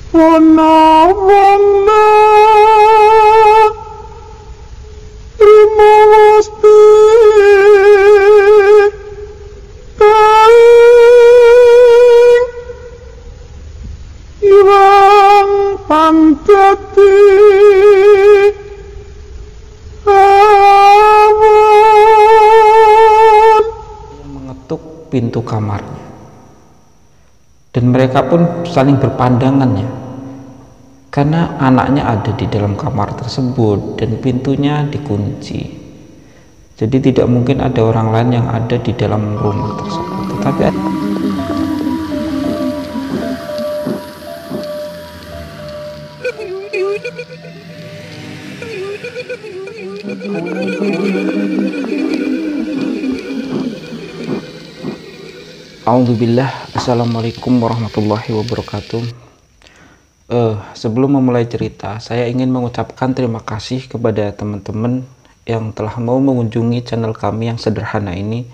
Wana-wana Rimawasti Kaing Iwang Panjati Awan mengetuk pintu kamarnya, dan mereka pun saling berpandangan ya, karena anaknya ada di dalam kamar tersebut dan pintunya dikunci. Jadi tidak mungkin ada orang lain yang ada di dalam rumah tersebut. Tetapi A'udzubillah. Assalamualaikum warahmatullahi wabarakatuh. Sebelum memulai cerita, saya ingin mengucapkan terima kasih kepada teman-teman yang telah mau mengunjungi channel kami yang sederhana ini.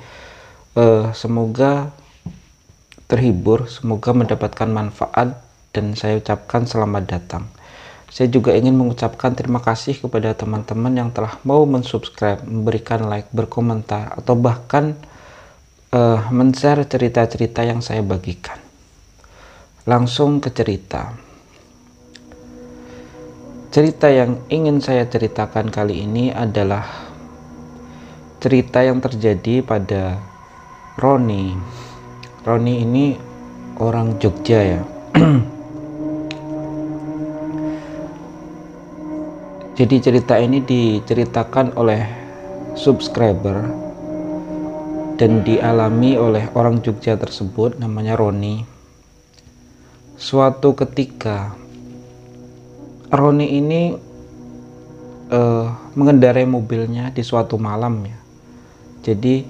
Semoga terhibur, semoga mendapatkan manfaat, dan saya ucapkan selamat datang. Saya juga ingin mengucapkan terima kasih kepada teman-teman yang telah mau mensubscribe, memberikan like, berkomentar, atau bahkan men-share cerita-cerita yang saya bagikan. Langsung ke cerita. Cerita yang ingin saya ceritakan kali ini adalah cerita yang terjadi pada Roni. Roni ini orang Jogja ya. Jadi cerita ini diceritakan oleh subscriber dan dialami oleh orang Jogja tersebut, namanya Roni. Suatu ketika Roni ini mengendarai mobilnya di suatu malam ya. Jadi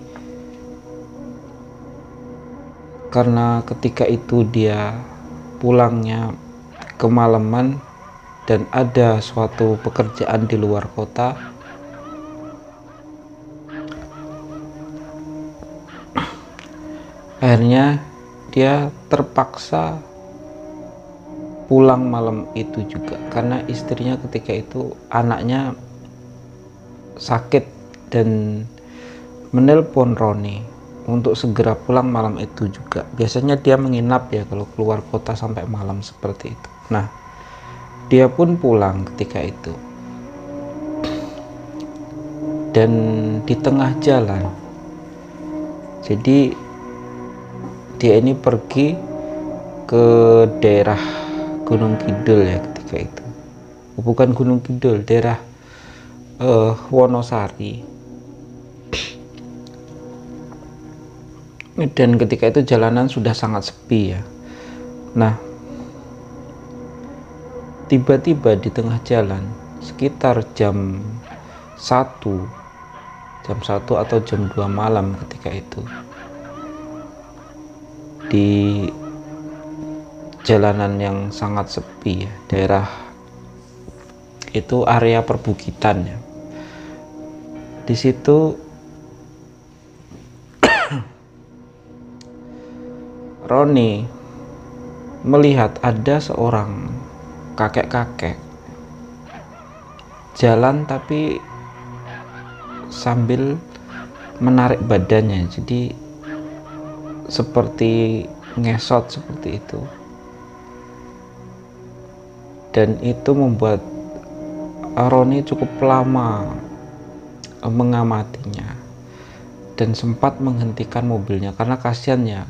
karena ketika itu dia pulangnya kemalaman dan ada suatu pekerjaan di luar kota, akhirnya dia terpaksa pulang malam itu juga karena istrinya ketika itu anaknya sakit dan menelpon Roni untuk segera pulang malam itu juga. Biasanya dia menginap ya kalau keluar kota sampai malam seperti itu. Nah, dia pun pulang ketika itu, dan di tengah jalan, jadi dia ini pergi ke daerah Gunung Kidul ya ketika itu. Bukan Gunung Kidul, daerah Wonosari. Dan ketika itu jalanan sudah sangat sepi ya. Nah, tiba-tiba di tengah jalan sekitar jam 1 atau jam 2 malam ketika itu, di jalanan yang sangat sepi ya, daerah itu area perbukitan ya. Di situ Roni melihat ada seorang kakek-kakek jalan tapi sambil menarik badannya, jadi seperti ngesot seperti itu, dan itu membuat Roni cukup lama mengamatinya dan sempat menghentikan mobilnya karena kasihannya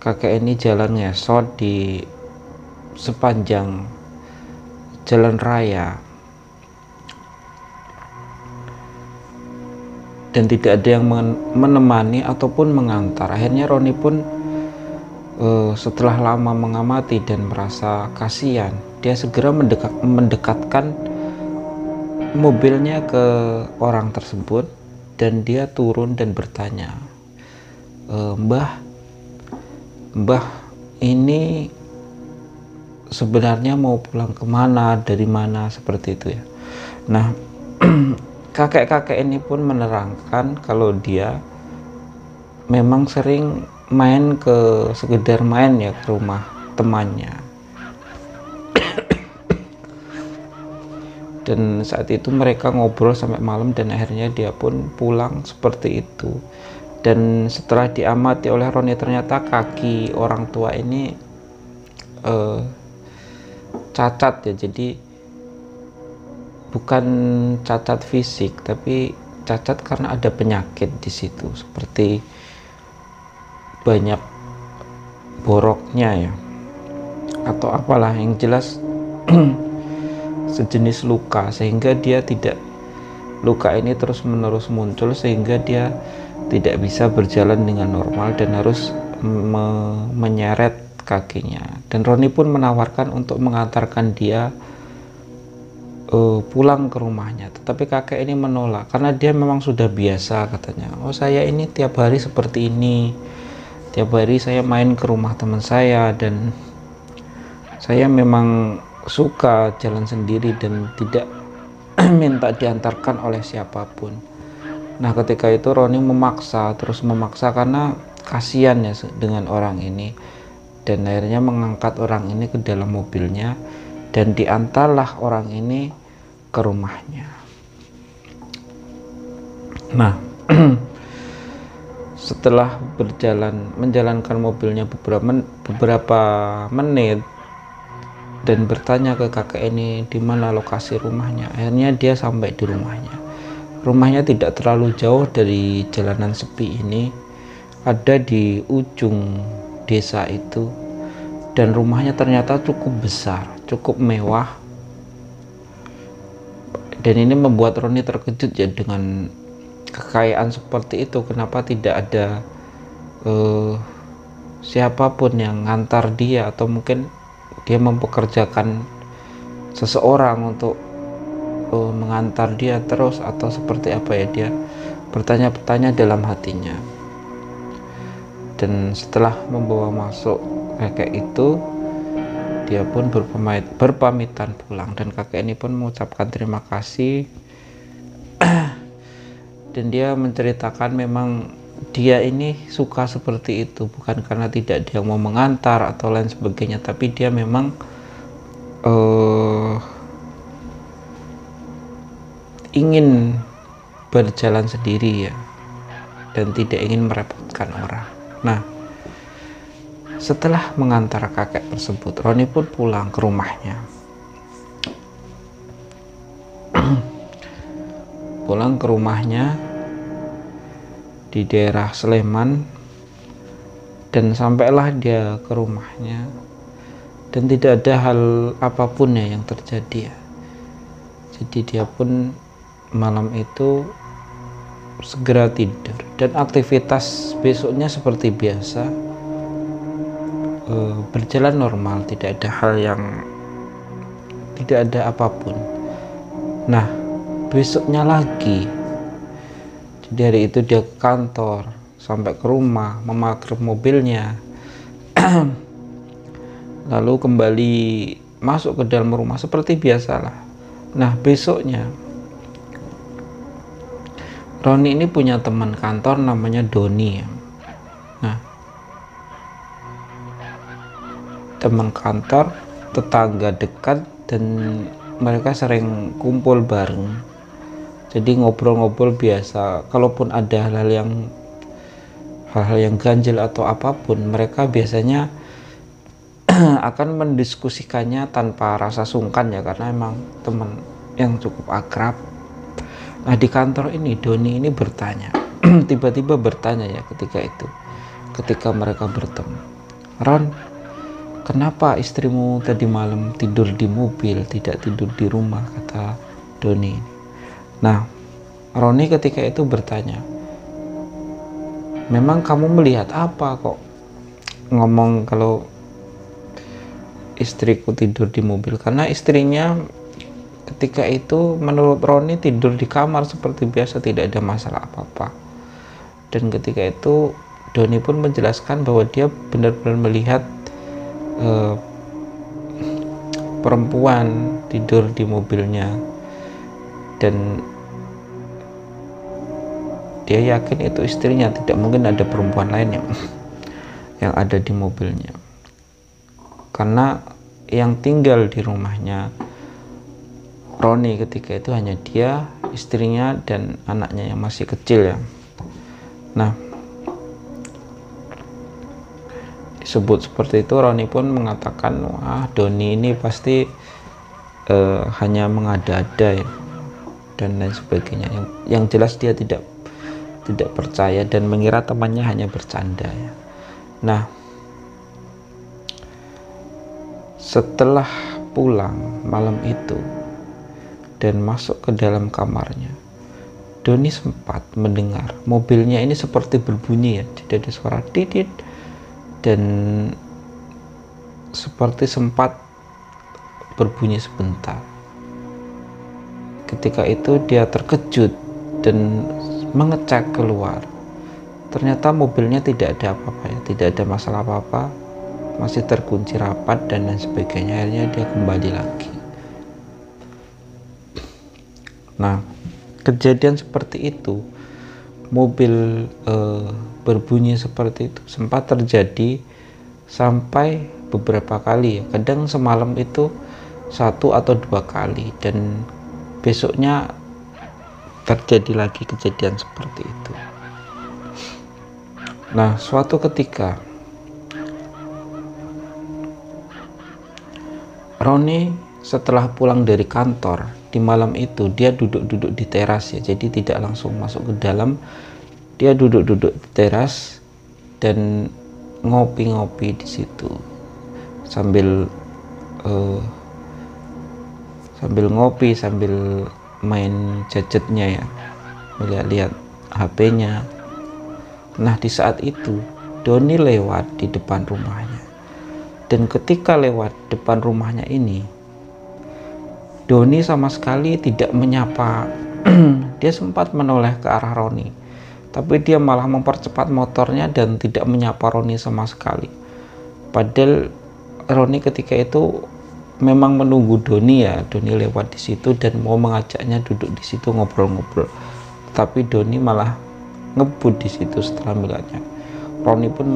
kakek ini jalan ngesot di sepanjang jalan raya dan tidak ada yang menemani ataupun mengantar. Akhirnya Roni pun setelah lama mengamati dan merasa kasihan, dia segera mendekatkan mobilnya ke orang tersebut, dan dia turun dan bertanya, Mbah, ini sebenarnya mau pulang kemana, dari mana, seperti itu ya. Nah, kakek-kakek ini pun menerangkan kalau dia memang sering main sekedar main ya ke rumah temannya. Dan saat itu mereka ngobrol sampai malam dan akhirnya dia pun pulang seperti itu. Dan setelah diamati oleh Roni, ternyata kaki orang tua ini cacat ya. Jadi bukan cacat fisik, tapi cacat karena ada penyakit di situ, seperti banyak boroknya ya, atau apalah, yang jelas sejenis luka, sehingga dia tidak, luka ini terus menerus muncul sehingga dia tidak bisa berjalan dengan normal dan harus menyeret kakinya. Dan Roni pun menawarkan untuk mengantarkan dia pulang ke rumahnya, tetapi kakek ini menolak karena dia memang sudah biasa, katanya. Oh, saya ini tiap hari seperti ini, tiap hari saya main ke rumah teman saya dan saya memang suka jalan sendiri dan tidak minta diantarkan oleh siapapun. Nah, ketika itu Roni terus memaksa karena kasihan ya dengan orang ini, dan akhirnya mengangkat orang ini ke dalam mobilnya dan diantarlah orang ini ke rumahnya. Nah, setelah menjalankan mobilnya beberapa menit dan bertanya ke kakek ini di mana lokasi rumahnya, akhirnya dia sampai di rumahnya. Rumahnya tidak terlalu jauh dari jalanan sepi ini, ada di ujung desa itu, dan rumahnya ternyata cukup besar, cukup mewah. Dan ini membuat Roni terkejut ya, dengan kekayaan seperti itu, kenapa tidak ada siapapun yang ngantar dia, atau mungkin dia mempekerjakan seseorang untuk mengantar dia terus, atau seperti apa ya, dia bertanya-tanya dalam hatinya. Dan setelah membawa masuk kakek itu, dia pun berpamitan pulang, dan kakek ini pun mengucapkan terima kasih. Dan dia menceritakan memang dia ini suka seperti itu, bukan karena tidak dia mau mengantar atau lain sebagainya, tapi dia memang ingin berjalan sendiri ya, dan tidak ingin merepotkan orang. Nah, setelah mengantar kakek tersebut, Roni pun pulang ke rumahnya. Pulang ke rumahnya di daerah Sleman, dan sampailah dia ke rumahnya dan tidak ada hal apapun ya yang terjadi ya. Jadi dia pun malam itu segera tidur, dan aktivitas besoknya seperti biasa, berjalan normal, tidak ada hal yang, tidak ada apapun. Nah, besoknya lagi, jadi hari itu dia ke kantor, sampai ke rumah, memarkir mobilnya, lalu kembali masuk ke dalam rumah seperti biasalah. Nah, besoknya Roni ini punya teman kantor namanya Doni. Nah, teman kantor, tetangga dekat, dan mereka sering kumpul bareng. Jadi ngobrol-ngobrol biasa. Kalaupun ada hal-hal yang ganjil atau apapun, mereka biasanya akan mendiskusikannya tanpa rasa sungkan ya, karena emang teman yang cukup akrab. Nah, di kantor ini Doni ini bertanya, tiba-tiba bertanya ya ketika mereka bertemu, "Ron, kenapa istrimu tadi malam tidur di mobil, tidak tidur di rumah?" kata Doni. Nah, Roni ketika itu bertanya, "Memang kamu melihat apa kok ngomong kalau istriku tidur di mobil?" Karena istrinya ketika itu menurut Roni tidur di kamar seperti biasa, tidak ada masalah apa-apa. Dan ketika itu Doni pun menjelaskan bahwa dia benar-benar melihat perempuan tidur di mobilnya, dan dia yakin itu istrinya, tidak mungkin ada perempuan lain yang ada di mobilnya, karena yang tinggal di rumahnya Roni ketika itu hanya dia, istrinya, dan anaknya yang masih kecil ya. Nah, disebut seperti itu, Roni pun mengatakan, wah Doni ini pasti hanya mengada-ada ya, dan lain sebagainya. Yang jelas dia tidak percaya dan mengira temannya hanya bercanda ya. Nah, setelah pulang malam itu dan masuk ke dalam kamarnya, Doni sempat mendengar mobilnya ini seperti berbunyi ya, tidak ada suara didit, dan seperti sempat berbunyi sebentar. Ketika itu dia terkejut dan mengecek keluar. Ternyata mobilnya tidak ada apa-apa ya, tidak ada masalah apa-apa, masih terkunci rapat dan lain sebagainya. Akhirnya dia kembali lagi. Nah, kejadian seperti itu, mobil berbunyi seperti itu sempat terjadi sampai beberapa kali ya. Kadang semalam itu 1 atau 2 kali, dan besoknya terjadi lagi kejadian seperti itu. Nah, suatu ketika Roni setelah pulang dari kantor di malam itu, dia duduk-duduk di teras ya, jadi tidak langsung masuk ke dalam. Dia duduk-duduk di teras dan ngopi-ngopi di situ sambil ngopi, sambil main gadgetnya ya, lihat-lihat HP-nya. Nah, di saat itu Doni lewat di depan rumahnya, dan ketika lewat depan rumahnya ini, Doni sama sekali tidak menyapa. Dia sempat menoleh ke arah Roni, tapi dia malah mempercepat motornya dan tidak menyapa Roni sama sekali. Padahal Roni ketika itu memang menunggu Doni ya. Doni lewat di situ dan mau mengajaknya duduk di situ ngobrol-ngobrol, tapi Doni malah ngebut di situ setelah melihatnya. Roni pun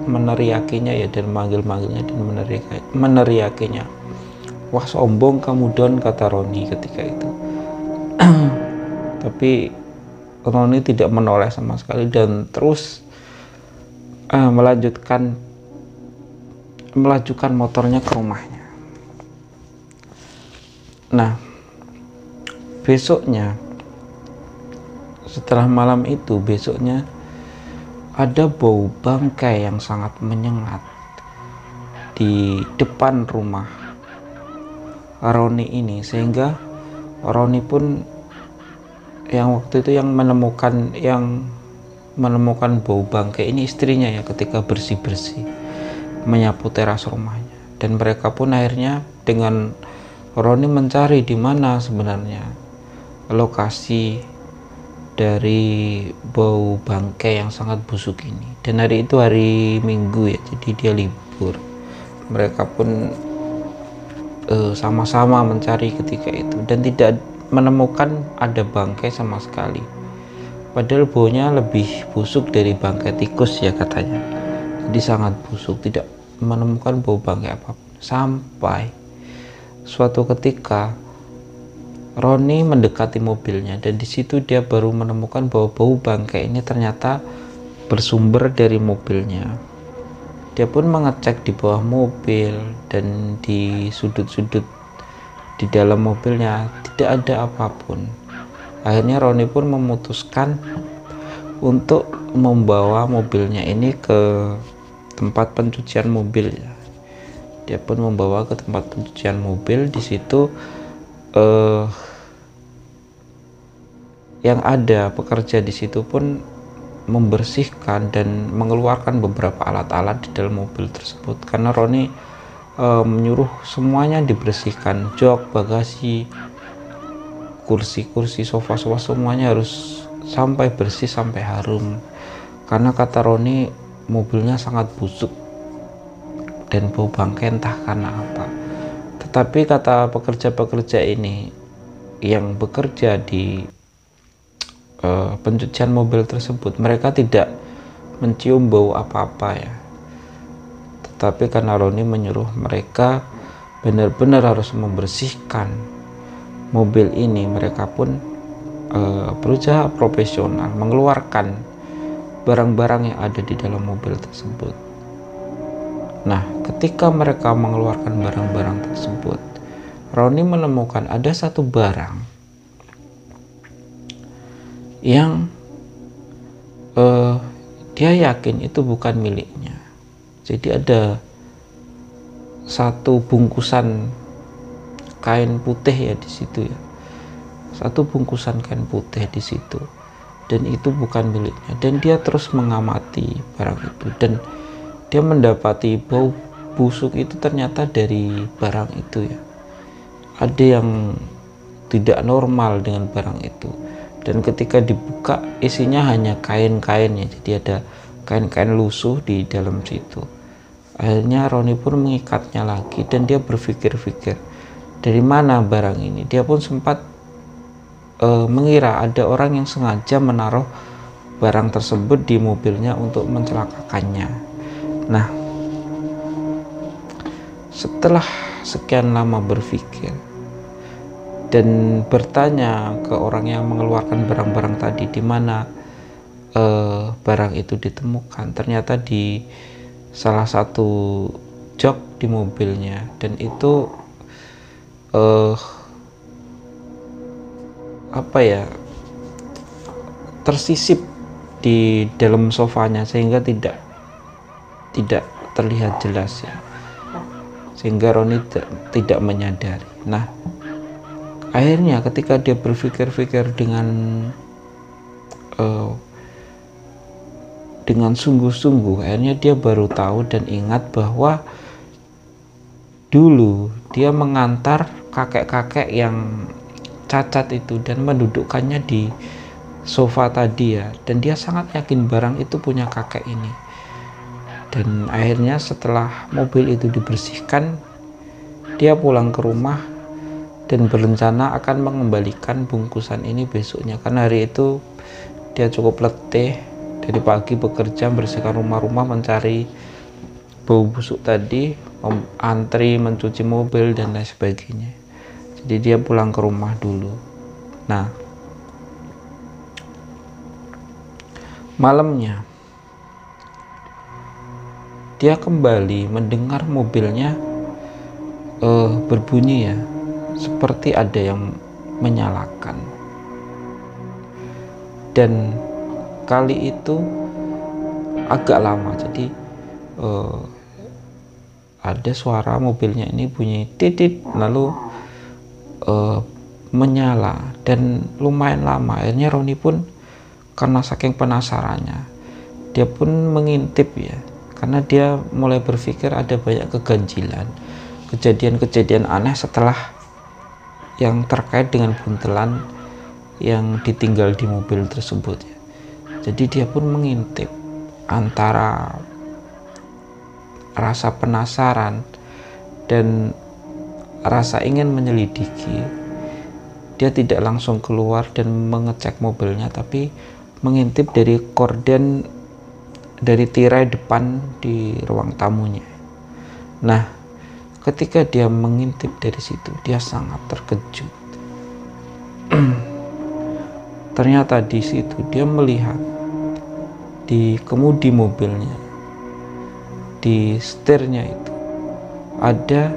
meneriakinya ya, dan manggil-manggilnya dan meneriakinya. Wah, sombong kamu Don, kata Roni ketika itu. Tapi Roni tidak menoleh sama sekali dan terus melajukan motornya ke rumahnya. Nah, besoknya, setelah malam itu, besoknya ada bau bangkai yang sangat menyengat di depan rumah Roni ini, sehingga Roni pun yang waktu itu yang menemukan bau bangkai ini istrinya ya, ketika bersih-bersih menyapu teras rumahnya. Dan mereka pun akhirnya dengan Roni mencari di mana sebenarnya lokasi dari bau bangkai yang sangat busuk ini. Dan hari itu hari Minggu ya, jadi dia libur. Mereka pun sama-sama mencari ketika itu dan tidak menemukan ada bangkai sama sekali. Padahal baunya lebih busuk dari bangkai tikus ya katanya. Jadi sangat busuk, tidak menemukan bau bangkai apapun. Sampai suatu ketika Roni mendekati mobilnya, dan di situ dia baru menemukan bahwa bau bangkai ini ternyata bersumber dari mobilnya. Dia pun mengecek di bawah mobil dan di sudut-sudut di dalam mobilnya, tidak ada apapun. Akhirnya Roni pun memutuskan untuk membawa mobilnya ini ke tempat pencucian mobil. Dia pun membawa ke tempat pencucian mobil. Di situ yang ada pekerja di situ pun membersihkan dan mengeluarkan beberapa alat-alat di dalam mobil tersebut, karena Roni menyuruh semuanya dibersihkan, jok, bagasi, kursi-kursi, sofa-sofa, semuanya harus sampai bersih, sampai harum, karena kata Roni mobilnya sangat busuk dan bau bangkai entah karena apa. Tetapi kata pekerja-pekerja ini yang bekerja di pencucian mobil tersebut, mereka tidak mencium bau apa-apa ya, tetapi karena Roni menyuruh mereka benar-benar harus membersihkan mobil ini mereka pun berusaha profesional mengeluarkan barang-barang yang ada di dalam mobil tersebut. Nah, ketika mereka mengeluarkan barang-barang tersebut, Roni menemukan ada satu barang yang dia yakin itu bukan miliknya. Jadi ada satu bungkusan kain putih ya di situ ya, satu bungkusan kain putih di situ, dan itu bukan miliknya. Dan dia terus mengamati barang itu, dan dia mendapati bau busuk itu ternyata dari barang itu ya. Ada yang tidak normal dengan barang itu, dan ketika dibuka isinya hanya kain-kainnya. Jadi ada kain-kain lusuh di dalam situ. Akhirnya Roni pun mengikatnya lagi, dan dia berpikir-pikir dari mana barang ini. Dia pun sempat mengira ada orang yang sengaja menaruh barang tersebut di mobilnya untuk mencelakakannya. Nah, setelah sekian lama berpikir dan bertanya ke orang yang mengeluarkan barang-barang tadi di mana barang itu ditemukan, ternyata di salah satu jok di mobilnya, dan itu tersisip di dalam sofanya sehingga tidak terlihat jelas ya, sehingga Roni tidak menyadari. Nah, akhirnya ketika dia berpikir-pikir dengan sungguh-sungguh, akhirnya dia baru tahu dan ingat bahwa dulu dia mengantar kakek-kakek yang cacat itu dan mendudukkannya di sofa tadi ya, dan dia sangat yakin barang itu punya kakek ini. Dan akhirnya setelah mobil itu dibersihkan, dia pulang ke rumah dan berencana akan mengembalikan bungkusan ini besoknya, karena hari itu dia cukup letih dari pagi bekerja membersihkan rumah-rumah, mencari bau busuk tadi, antri mencuci mobil dan lain sebagainya. Jadi dia pulang ke rumah dulu. Nah, malamnya dia kembali mendengar mobilnya berbunyi ya, seperti ada yang menyalakan. Dan kali itu agak lama, jadi ada suara mobilnya ini bunyi titit, lalu menyala dan lumayan lama. Akhirnya Roni pun karena saking penasarannya, dia pun mengintip ya, karena dia mulai berpikir ada banyak keganjilan, kejadian-kejadian aneh setelah yang terkait dengan buntelan yang ditinggal di mobil tersebut ya. Jadi dia pun mengintip antara rasa penasaran dan rasa ingin menyelidiki. Dia tidak langsung keluar dan mengecek mobilnya, tapi mengintip dari korden, dari tirai depan di ruang tamunya. Nah, ketika dia mengintip dari situ, dia sangat terkejut. Ternyata di situ dia melihat di kemudi mobilnya, di setirnya itu ada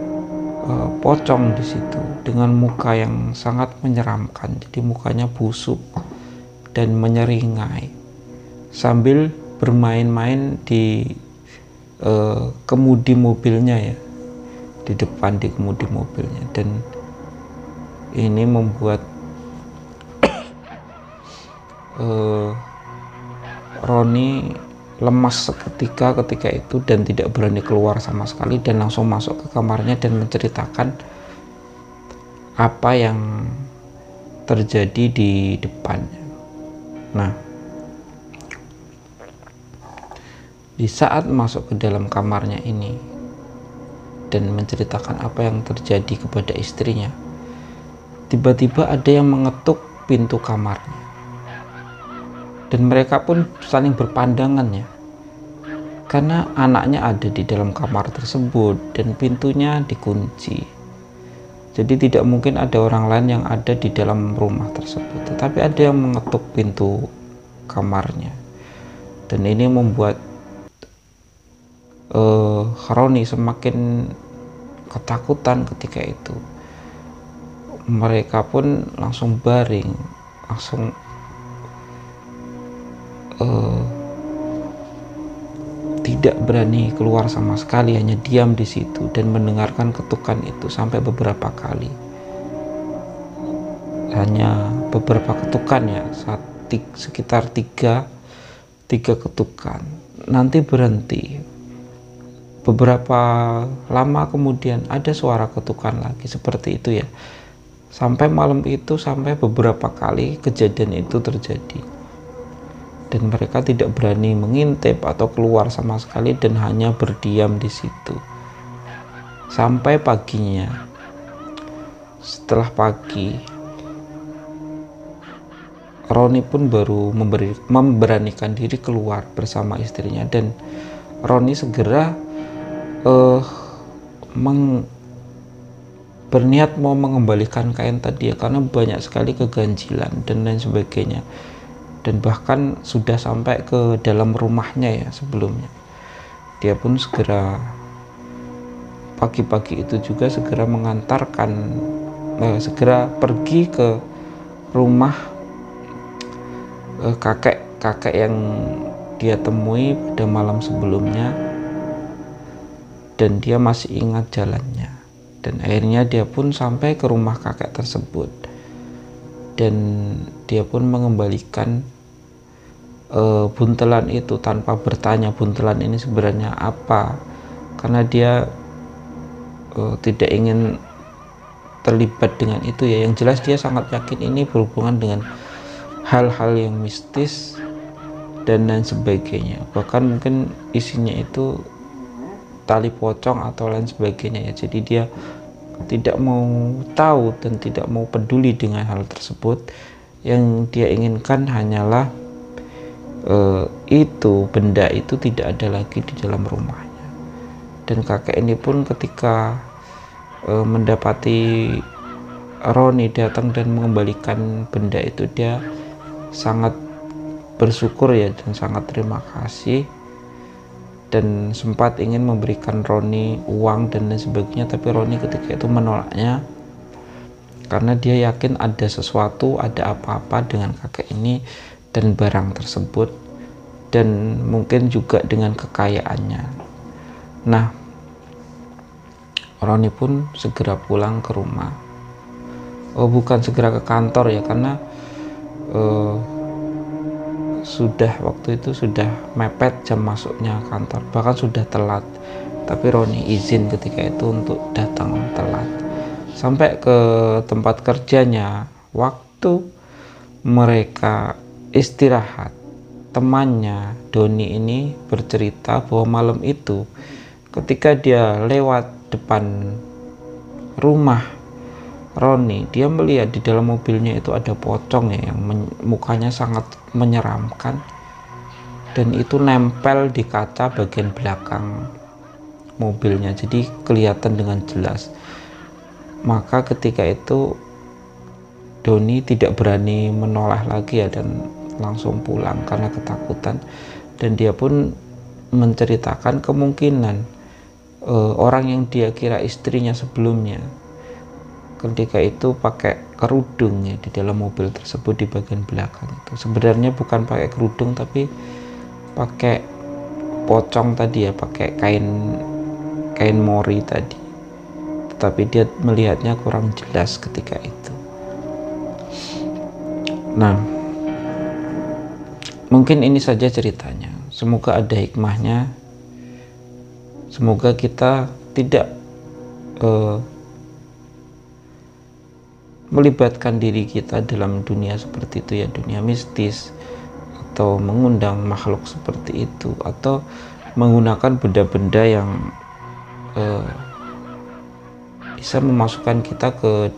pocong di situ dengan muka yang sangat menyeramkan. Jadi mukanya busuk dan menyeringai sambil bermain-main di kemudi mobilnya ya, di depan di kemudi mobilnya. Dan ini membuat Roni lemas seketika ketika itu dan tidak berani keluar sama sekali, dan langsung masuk ke kamarnya dan menceritakan apa yang terjadi di depannya. Nah, di saat masuk ke dalam kamarnya ini dan menceritakan apa yang terjadi kepada istrinya, tiba-tiba ada yang mengetuk pintu kamarnya. Dan mereka pun saling berpandangan ya, karena anaknya ada di dalam kamar tersebut dan pintunya dikunci. Jadi tidak mungkin ada orang lain yang ada di dalam rumah tersebut, tetapi ada yang mengetuk pintu kamarnya. Dan ini membuat Roni semakin ketakutan ketika itu. Mereka pun langsung baring, langsung tidak berani keluar sama sekali, hanya diam di situ dan mendengarkan ketukan itu sampai beberapa kali. Hanya beberapa ketukan ya, sekitar tiga ketukan. Nanti berhenti. Beberapa lama kemudian ada suara ketukan lagi seperti itu ya. Sampai malam itu, sampai beberapa kali kejadian itu terjadi. Dan mereka tidak berani mengintip atau keluar sama sekali dan hanya berdiam di situ. Sampai paginya. Setelah pagi, Roni pun baru memberanikan diri keluar bersama istrinya, dan Roni segera berniat mau mengembalikan kain tadi ya, karena banyak sekali keganjilan dan lain sebagainya, dan bahkan sudah sampai ke dalam rumahnya ya sebelumnya. Dia pun segera pagi-pagi itu juga segera mengantarkan segera pergi ke rumah kakek yang dia temui pada malam sebelumnya, dan dia masih ingat jalannya. Dan akhirnya dia pun sampai ke rumah kakek tersebut, dan dia pun mengembalikan buntelan itu tanpa bertanya buntelan ini sebenarnya apa, karena dia tidak ingin terlibat dengan itu ya. Yang jelas dia sangat yakin ini berhubungan dengan hal-hal yang mistis dan lain sebagainya. Bahkan mungkin isinya itu tali pocong atau lain sebagainya ya. Jadi dia tidak mau tahu dan tidak mau peduli dengan hal tersebut. Yang dia inginkan hanyalah benda itu tidak ada lagi di dalam rumahnya. Dan kakek ini pun ketika mendapati Roni datang dan mengembalikan benda itu, dia sangat bersyukur ya, dan sangat terima kasih, dan sempat ingin memberikan Roni uang dan lain sebagainya, tapi Roni ketika itu menolaknya karena dia yakin ada sesuatu, ada apa-apa dengan kakek ini dan barang tersebut, dan mungkin juga dengan kekayaannya. Nah, Roni pun segera pulang ke rumah. Bukan segera ke kantor ya, karena waktu itu sudah mepet jam masuknya kantor, bahkan sudah telat. Tapi Roni izin ketika itu untuk datang telat sampai ke tempat kerjanya. Waktu mereka istirahat, temannya Doni ini bercerita bahwa malam itu ketika dia lewat depan rumah Roni, dia melihat di dalam mobilnya itu ada pocong ya, yang mukanya sangat menyeramkan, dan itu nempel di kaca bagian belakang mobilnya, jadi kelihatan dengan jelas. Maka ketika itu Doni tidak berani menoleh lagi ya, dan langsung pulang karena ketakutan. Dan dia pun menceritakan kemungkinan orang yang dia kira istrinya sebelumnya ketika itu pakai kerudung ya di dalam mobil tersebut di bagian belakang itu. Sebenarnya bukan pakai kerudung, tapi pakai pocong tadi ya, pakai kain mori tadi. Tetapi dia melihatnya kurang jelas ketika itu. Nah, mungkin ini saja ceritanya. Semoga ada hikmahnya. Semoga kita tidak melibatkan diri kita dalam dunia seperti itu ya, dunia mistis, atau mengundang makhluk seperti itu, atau menggunakan benda-benda yang bisa memasukkan kita ke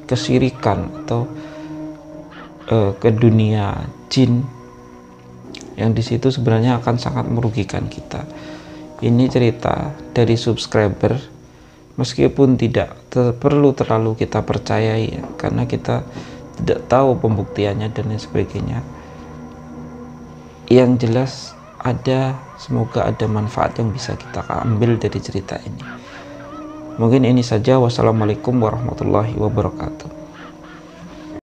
kesirikan atau ke dunia jin, yang di situ sebenarnya akan sangat merugikan kita. Ini cerita dari subscriber meskipun tidak perlu terlalu kita percayai ya, karena kita tidak tahu pembuktiannya dan lain sebagainya. Yang jelas semoga ada manfaat yang bisa kita ambil dari cerita ini. Mungkin ini saja. Wassalamualaikum warahmatullahi wabarakatuh.